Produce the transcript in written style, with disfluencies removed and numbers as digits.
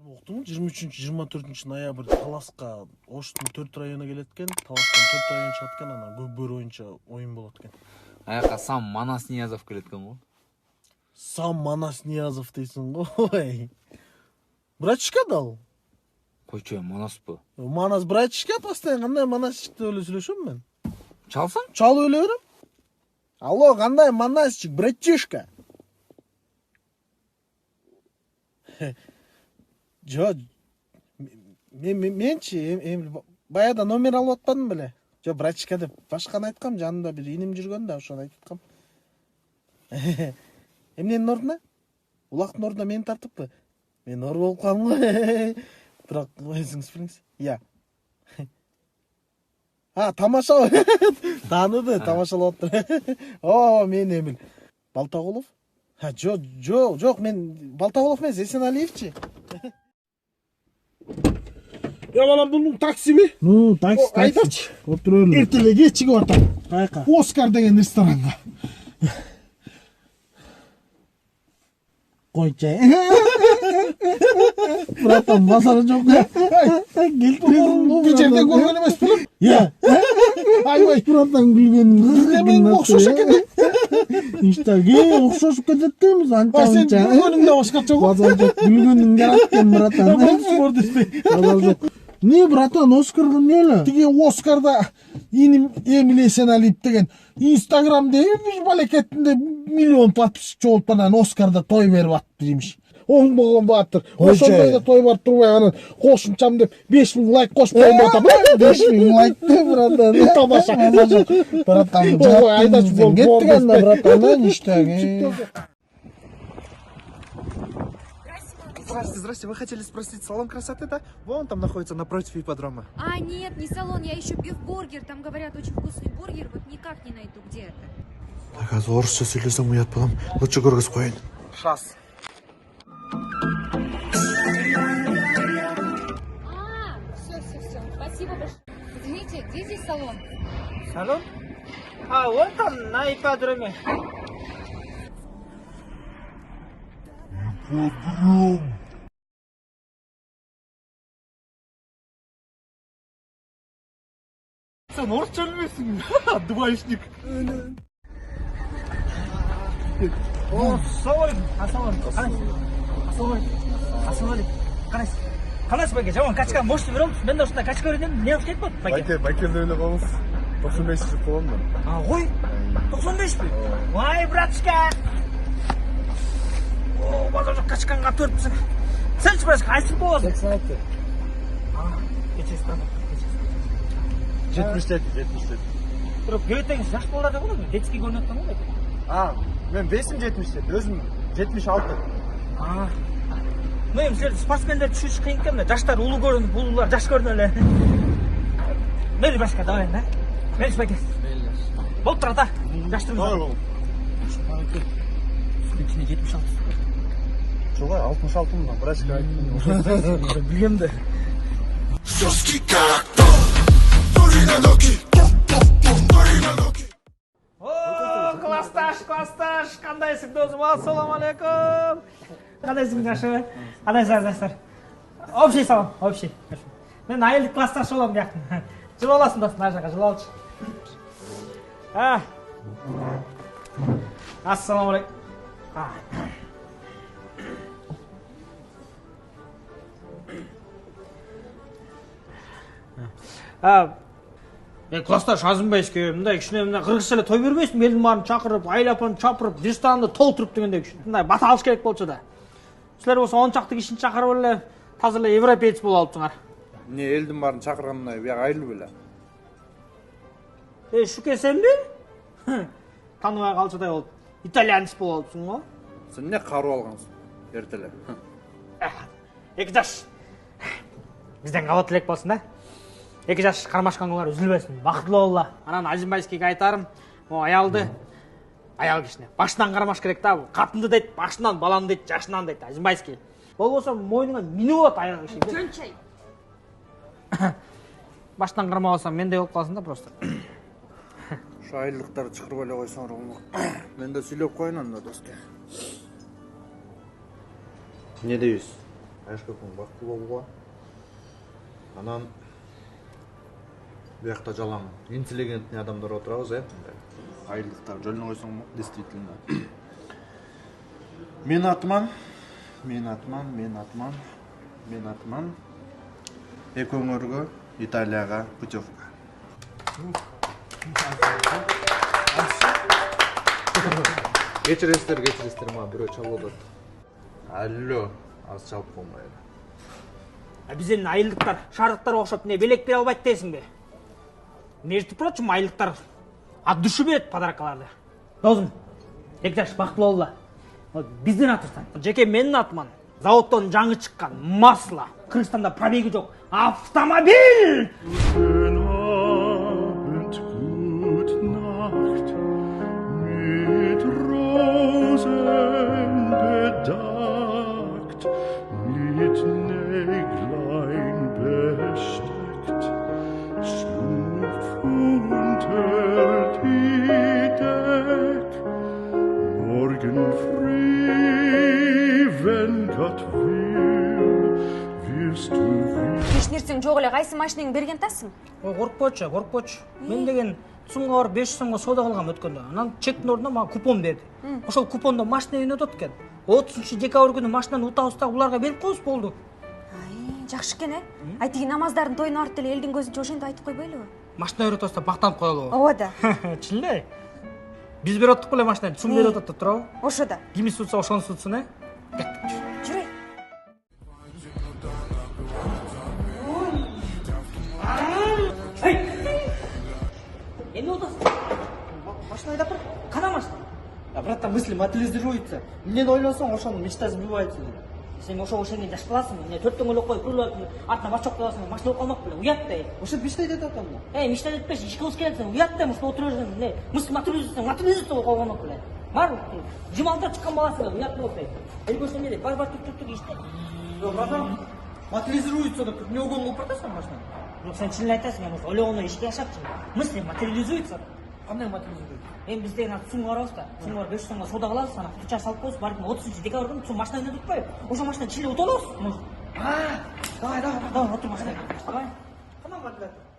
Уктум 23-24 ноябрь Таласка Оштун 4 району келет экен. Таластан 4 район чыгат экен, анан көкбөр боюнча оюн болот экен. Аяка сам Манас Ниязов келет экен го. Сам Манас Ниязов дейсиң го. Ой. Братишка дал. Койчу Манаспы. Манас братишка постоянно кандай Манасчикти эле сүйлөшөм мен. Чалсаң? Чалып эле берем. Алло, кандай Манасчик, братишка? Жо, менчи баягы номер алып атпадым беле. Жо, братишка деп башканы айткам, жанында бир иним жүргөн да, ошону айткам. Эмненин ордуна? Улактын ордуна мени тартыппы. Мен ор болуп калдым го. Бирок өзүңүз билиңиз. Я. Тамаша. Тааныды, тамашалап атты. О, мен Эмил. Балтагулов? Жок, мен Балтагулов эмес, Эсеналиевчи. Ya bana bunun taksi mi? Ну, такси. Айдачы. Отур эле. Эртелеге чыгып атам. Кайка? Оскар деген ресторанга. Койчу. Братан, базары жок. Келтиресиң. Bir жерде көргөн эмес белем. Я. Айбай. Братан күлгөнүң. Мен окшош экен. Иштеге окшошуп кетет экенбиз Сен анча. көргөнүңдө башкача го. Базар жок. Күлгөнүң жарат экен, братан. Спорт иштей. Базар жок. Не, братан, Оскарга эмне эле? Тиги Оскарда иним Эмил Эсеналиев деген Инстаграмдагы бир балекетинде миллион подписчик болуп анан Оскарда той берип атты деймиш. Оңбогон баатыр. Ошондой да той бар турбай анан кошумчам деп 5000 лайк кошуп коюп атам. 5000 лайк де, братан. Тамаша. Братан, айдач бол. кеттик анда, братан, иштеге. Здрасте, вы хотели спросить салон красоты, да? Вон там находится напротив ипподрома. А, нет, не салон, я ищу биф-бургер. Там говорят, очень вкусный бургер, вот никак не найду, где это. Так, орысша сөйлесем уят болам. Лучше көргөзүп коеюн. Шас. Все, спасибо большое. Извините, где здесь салон? Салон? Вон там, на ипподроме. Sen orçça bilmiyorsun. Двоечник. Қалайсыз байке, жаман качка можете береміз? Мен де осында качка беремін, не қылып кетіп байке? Байкелді ойлап қалыңыз. 95 жыл боламын мен. Ғой, 95 пе? Вай, братышка! О, базар жоқ качканы қап төріппісің. Сен братышка, қайсың боласың? 86. Кечесіз тұрмын. 77. Тұрып, көйтеңіз жас боларда болады, детский көрінеттің ғой байке? Мен бесім 77, өзім 76. Ну, енді сен спортсмендер түшіш қиын екен, жаштар ұлы көрініп, ұлылар жас көрінелі. Мейлі башқа, давай, да? Мейлі байке. Болып тұрады, жаштырмыз. Үстің 76. Жолай 66 мына, брачка айттым. Білгенді. О, классташ, қандайсың досым, ассалаумалейкум. Қандайсың жашы? Қандайсың жастар? Общий салам, общий. Мен айылдық классташ боламын яқтын. Жылы оласың досым, мына жаққа жылы алшы. Ассалаумалейкум. Мен классташ Азымбайске, мындай кішіне қырғызша эле той бербейсің, елдің барын чакырып, айлапын чапырып, ресторанды толтырып дегендей кішіне. Мындай бата алыш керек болчу да. Силер болсо 10 чакты кишини чакырып эле таза эле европеец болуп алыпсыңар. Не елдің барын шақырғанына бияқ айылы беле. Шуке сенби? Таныбай калчудай болуп, итальянец болуп алыпсың го. Сен не қару алғансың? Ертеле. Эки жаш. Бизден кабат элек болсун да. Эки жаш кармашканыңар үзүлбөсүн, бактылуу болла. Анан Азимбайскийге айтарым, аялды, аял кишине башынан кармаш керек да. Катынды дейт, башынан, баланы дейт, жашынан дейт Азимбайский. Болбосо мойнуңа минип атат аял киши. Жончай. Баштан кармабасам мендей болуп калсын да просто. Şu aylıkları çıkırıp öyle koysan olmak. Ben de söyleyip koyun anda dostum. Ne diyorsun? айшкөкүң бактылуу болууга. Анан биякта жалаң интеллигентный адамдар отурабыз, мындай айылдыктар жолуна койсоңбу, действительно. Мен атыман экөөңөргө Италияга путевка. Кечиресиздер, мага бирөө чалып атат. Алло, аз чалып болмай эле. Биздин айылдыктар шаардыктарга окшоп эмне белек бере албайт дейсиңби? Между прочим, айылдыктар от души берет подаркаларды. Досум, эки жаш бактылуу болула. Биздин атырсан, жеке менин атыман заводдон жаңы чыккан масло, Кыргызстанда пробеги жок автомобиль! Guten Abend, gute Nacht, mit Rosen bedeckt, mit Näglein besteckt, schlupf unter die Deck, morgen früh, wenn Gott will, wirst du Еш нерсең жок эле, кайсы машинеңди берген тасың? Коркпочу. Мен деген сумга барып 500 сомго соода кылгам өткөндө. Анан чектин ордуна мага купон берди. Ошол купондо машина ойнотот экен. 30-декабрь күнү машинаны утабыз да уларга берип коебуз болду. Жакшы экен, э? Айтиги намаздардын тоюна барып деле элдин көзүнчө ошентип айтып койбойлубу? Машина ойнотосуз да бактанып коелубу? Ооба да. Чын эле? Биз берип аттык беле машинаны, сум берип атат да туурабы? Ошо да. Кими сутса ошону сутсун, э? Жүрөй. Эмне болдосуң? Машина айдап бар. Кана машина? Братан, мысли материализируется. Эмнени ойлосоң, ошонун мечтасы сбывается. Сен ошого ошентип жаш кыласың, эмне төрттөн эле коюп күрүлүп артына бачок кыласың, машина болуп калмак беле, уят да. Ошо мечтайт атат анда. Мечтать этпеш, ишке болуш керексиң, уят да, мушта отура берсең, эмне? Мысли материализация болуп калмак беле. Бар, жумалда чыккан баласы, уят болсо. Элбөсө эмне дейт, бар түк иште. Жок, братан, материализируется деп не угодно кылып атасың машинаны. Жок, сен чын эле айтасың, может, ойлогондой ишке ашапчы. Мысли материализуется. Кандай материализируется? Биз деген сумга барабыз да. Сумга 500 сомго соода кылабыз, анан куча салып коебуз, барып 30-декабрь күнү сум машина ойнотуп коюп, ошо машина чиле уталабыз. Давай, Давай, отур машинага. Давай. Кандай материализация?